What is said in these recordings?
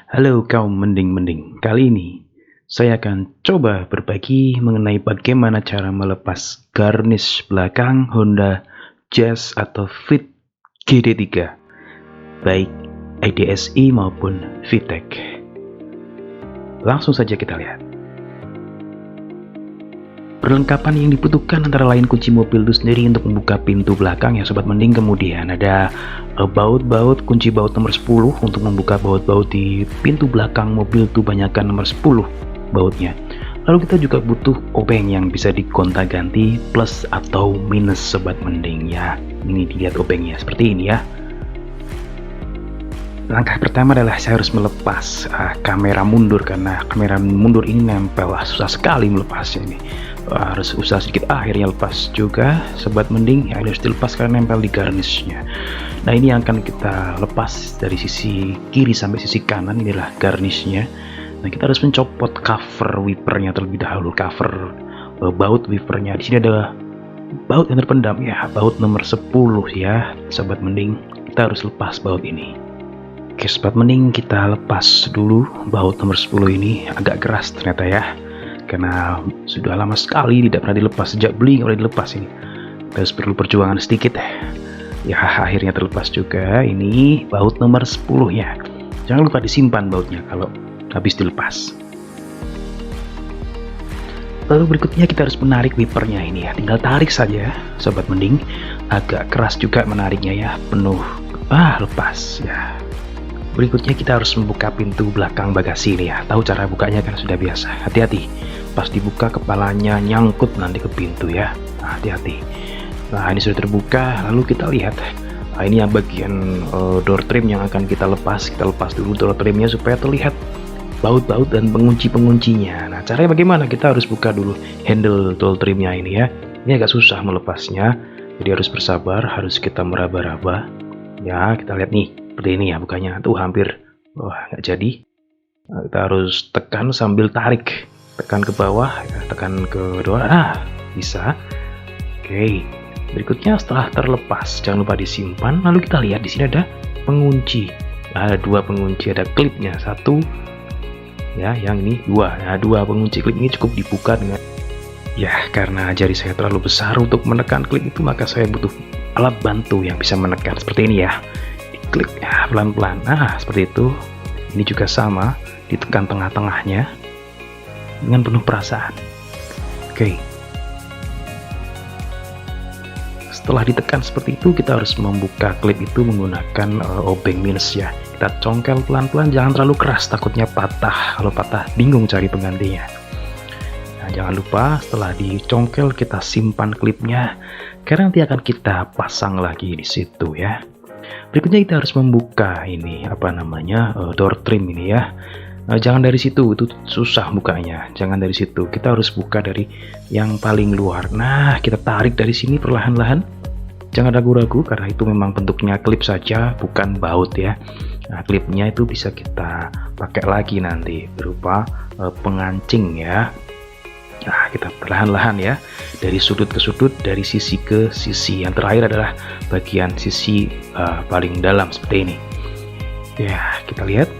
Halo kaum mending-mending, kali ini saya akan coba berbagi mengenai bagaimana cara melepas garnish belakang Honda Jazz atau Fit GD3, baik IDSI maupun VTEC. Langsung saja kita lihat. Perlengkapan yang dibutuhkan antara lain kunci mobil itu sendiri untuk membuka pintu belakang ya sobat mending, kemudian ada baut kunci baut nomor 10 untuk membuka baut-baut di pintu belakang mobil itu banyakkan nomor 10 bautnya. Lalu kita juga butuh obeng yang bisa digonta-ganti plus atau minus sobat mending ya. Ini dilihat obengnya seperti ini ya. Langkah pertama adalah saya harus melepas kamera mundur, karena kamera mundur ini nempel, susah sekali melepasnya ini. Harus usaha sedikit, akhirnya lepas juga sobat mending ya, harus dilepas karena nempel di garnishnya. Nah, ini yang akan kita lepas dari sisi kiri sampai sisi kanan, inilah garnishnya. Nah, kita harus mencopot cover wipernya terlebih dahulu, cover baut wipernya. Di sini ada baut yang terpendam ya, baut nomor 10 ya sobat mending. Kita harus lepas baut ini. Oke sobat mending, kita lepas dulu baut nomor 10 ini. Agak keras ternyata ya, karena sudah lama sekali tidak pernah dilepas, sejak beli nggak boleh dilepas ini. Terus perlu perjuangan sedikit ya, akhirnya terlepas juga. Ini baut nomor 10 ya, jangan lupa disimpan bautnya kalau habis dilepas. Lalu berikutnya kita harus menarik wipernya ini ya, tinggal tarik saja sobat mending. Agak keras juga menariknya ya, penuh lepas ya. Berikutnya kita harus membuka pintu belakang bagasi ini ya. Tahu cara bukanya kan sudah biasa. Hati-hati, pas dibuka kepalanya nyangkut nanti ke pintu ya. Hati-hati. Nah, ini sudah terbuka. Lalu kita lihat, ini yang bagian door trim yang akan kita lepas. Kita lepas dulu door trimnya supaya terlihat baut-baut dan pengunci-penguncinya. Nah, caranya bagaimana? Kita harus buka dulu handle door trimnya ini ya. Ini agak susah melepasnya, jadi harus bersabar, harus kita meraba-raba ya. Kita lihat nih, seperti ini ya bukanya. Tuh hampir nggak jadi. Nah, kita harus tekan sambil tarik, tekan ke bawah ya, tekan ke bawah. Bisa. Oke, berikutnya setelah terlepas jangan lupa disimpan. Lalu kita lihat di sini ada pengunci. Ada dua pengunci, ada klipnya satu ya, yang ini dua. Nah, dua pengunci klip ini cukup dibuka dengan ya, karena jari saya terlalu besar untuk menekan klip itu, maka saya butuh alat bantu yang bisa menekan seperti ini ya. Klik ya, pelan-pelan. Nah, seperti itu. Ini juga sama, ditekan tengah-tengahnya dengan penuh perasaan. Oke. Setelah ditekan seperti itu, kita harus membuka klip itu menggunakan obeng minus ya. Kita congkel pelan-pelan, jangan terlalu keras, takutnya patah. Kalau patah bingung cari penggantinya. Nah, jangan lupa setelah dicongkel kita simpan klipnya, karena nanti akan kita pasang lagi di situ ya. Berikutnya kita harus membuka ini door trim ini ya. Jangan dari situ, itu susah bukanya. Jangan dari situ, kita harus buka dari yang paling luar. Nah, kita tarik dari sini perlahan-lahan. Jangan ragu-ragu, karena itu memang bentuknya klip saja, bukan baut ya. Nah, klipnya itu bisa kita pakai lagi nanti berupa pengancing ya. Nah, kita perlahan-lahan ya, dari sudut ke sudut, dari sisi ke sisi. Yang terakhir adalah bagian sisi paling dalam seperti ini ya. Kita lihat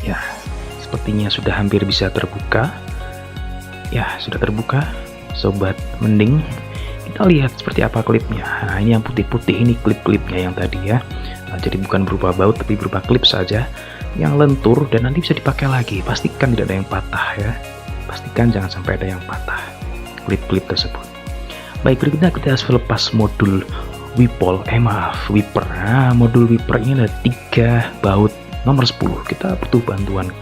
ya, sepertinya sudah hampir bisa terbuka ya. Sudah terbuka sobat mending. Kita lihat seperti apa klipnya. Nah, ini yang putih-putih ini klip-klipnya yang tadi ya. Nah, jadi bukan berupa baut tapi berupa klip saja yang lentur dan nanti bisa dipakai lagi. Pastikan tidak ada yang patah ya. Pastikan jangan sampai ada yang patah klip-klip tersebut. Baik, berikutnya kita harus lepas modul wiper. Nah, modul wiper ini ada 3 baut nomor 10. Kita butuh bantuan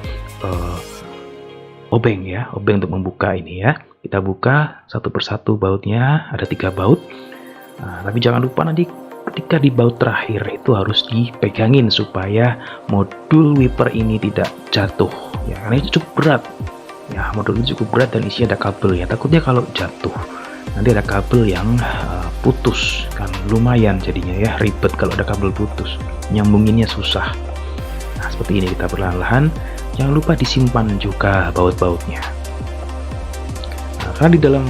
obeng ya, obeng untuk membuka ini ya. Kita buka satu persatu bautnya, ada 3 baut. Nah, tapi jangan lupa nanti ketika di baut terakhir itu harus dipegangin supaya modul wiper ini tidak jatuh ya, karena itu cukup berat ya. Modul ini cukup berat dan isinya ada kabel ya. Takutnya kalau jatuh nanti ada kabel yang putus, kan lumayan jadinya ya, ribet kalau ada kabel putus, nyambunginnya susah. Nah, seperti ini kita perlahan-lahan. Jangan lupa disimpan juga baut-bautnya. Nah, karena di dalam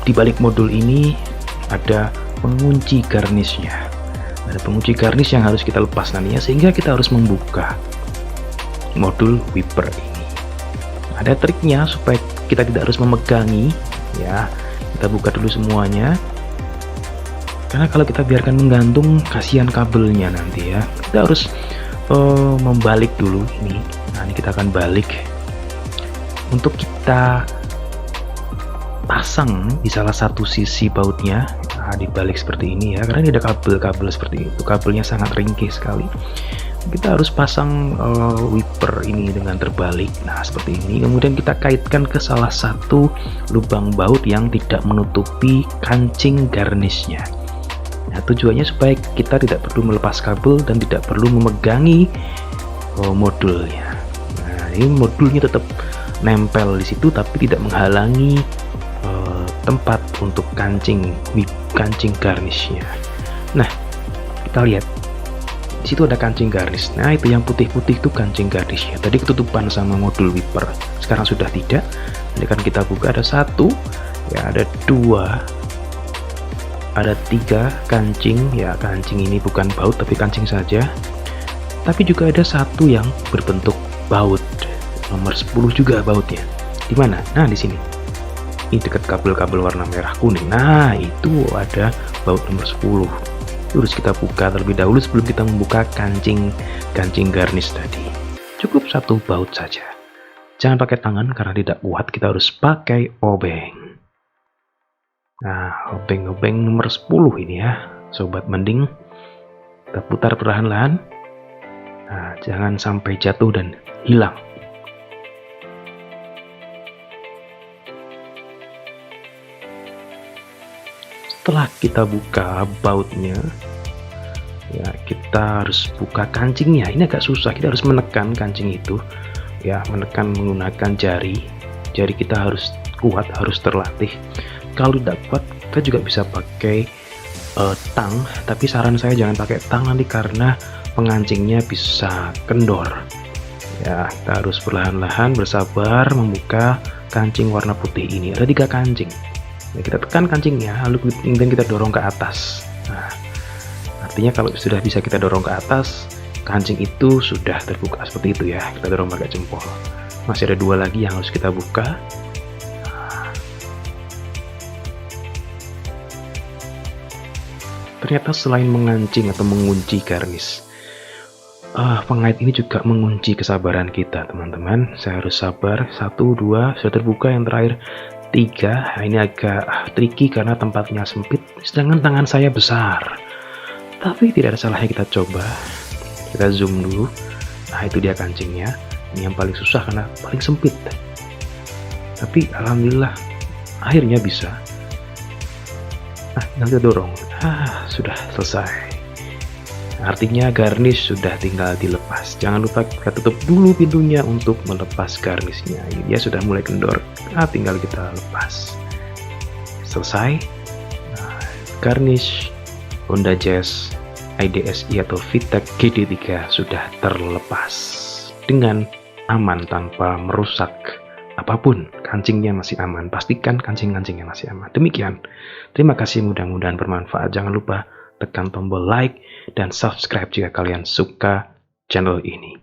di balik modul ini ada pengunci garnishnya. Ada pengunci garnish yang harus kita lepas nantinya, sehingga kita harus membuka modul wiper ini. Ada triknya supaya kita tidak harus memegangi ya. Kita buka dulu semuanya, karena kalau kita biarkan menggantung kasihan kabelnya nanti ya. Kita harus membalik dulu ini. Nah, ini kita akan balik untuk kita pasang di salah satu sisi bautnya. Nah, dibalik seperti ini ya, karena ini ada kabel-kabel seperti itu. Kabelnya sangat ringkih sekali. Kita harus pasang wiper ini dengan terbalik. Nah, seperti ini. Kemudian kita kaitkan ke salah satu lubang baut yang tidak menutupi kancing garnishnya. Nah, tujuannya supaya kita tidak perlu melepas kabel dan tidak perlu memegangi modulnya. Nah, ini modulnya tetap nempel di situ, tapi tidak menghalangi tempat untuk kancing garnishnya. Nah, kita lihat di situ ada kancing garnish. Nah, itu yang putih-putih itu kancing garnishnya. Tadi ketutupan sama modul wiper, sekarang sudah tidak. Ini kan kita buka, ada satu, ya ada dua, ada tiga kancing ya. Kancing ini bukan baut tapi kancing saja, tapi juga ada satu yang berbentuk baut, nomor 10 juga bautnya. Di mana? Nah, di sini. Ini dekat kabel-kabel warna merah kuning. Nah, itu ada baut nomor 10. Itu harus kita buka terlebih dahulu sebelum kita membuka kancing garnish tadi. Cukup satu baut saja. Jangan pakai tangan karena tidak kuat, kita harus pakai obeng. Nah, obeng nomor 10 ini ya, sobat mending. Kita putar perlahan-lahan. Nah, jangan sampai jatuh dan hilang. Setelah kita buka bautnya, ya kita harus buka kancingnya. Ini agak susah, kita harus menekan kancing itu. Ya, menekan menggunakan jari. Jari kita harus kuat, harus terlatih. Kalau tidak kuat, kita juga bisa pakai tang, tapi saran saya jangan pakai tang nanti karena pengancingnya bisa kendor. Ya, kita harus perlahan-lahan bersabar membuka kancing warna putih ini. Ada 3 kancing. Ya, kita tekan kancingnya, lalu kemudian kita dorong ke atas. Nah, artinya kalau sudah bisa kita dorong ke atas, kancing itu sudah terbuka seperti itu ya. Kita dorong pakai jempol. Masih ada 2 lagi yang harus kita buka. Ternyata selain mengancing atau mengunci garnish, pengait ini juga mengunci kesabaran kita, teman-teman. Saya harus sabar. 1, 2, sudah terbuka. Yang terakhir 3. Nah, ini agak tricky karena tempatnya sempit, sedangkan tangan saya besar. Tapi tidak ada salahnya kita coba. Kita zoom dulu. Nah, itu dia kancingnya. Ini yang paling susah karena paling sempit. Tapi alhamdulillah akhirnya bisa. Nah, tinggal kita dorong. Sudah selesai. Artinya garnish sudah tinggal dilepas. Jangan lupa kita tutup dulu pintunya untuk melepas garnishnya. Ini dia sudah mulai kendor. Tinggal kita lepas. Selesai. Garnish Honda Jazz IDSI atau VTEC GD3 sudah terlepas dengan aman tanpa merusak apapun. Kancingnya masih aman. Pastikan kancing-kancingnya masih aman. Demikian. Terima kasih, mudah-mudahan bermanfaat. Jangan lupa tekan tombol like dan subscribe jika kalian suka channel ini.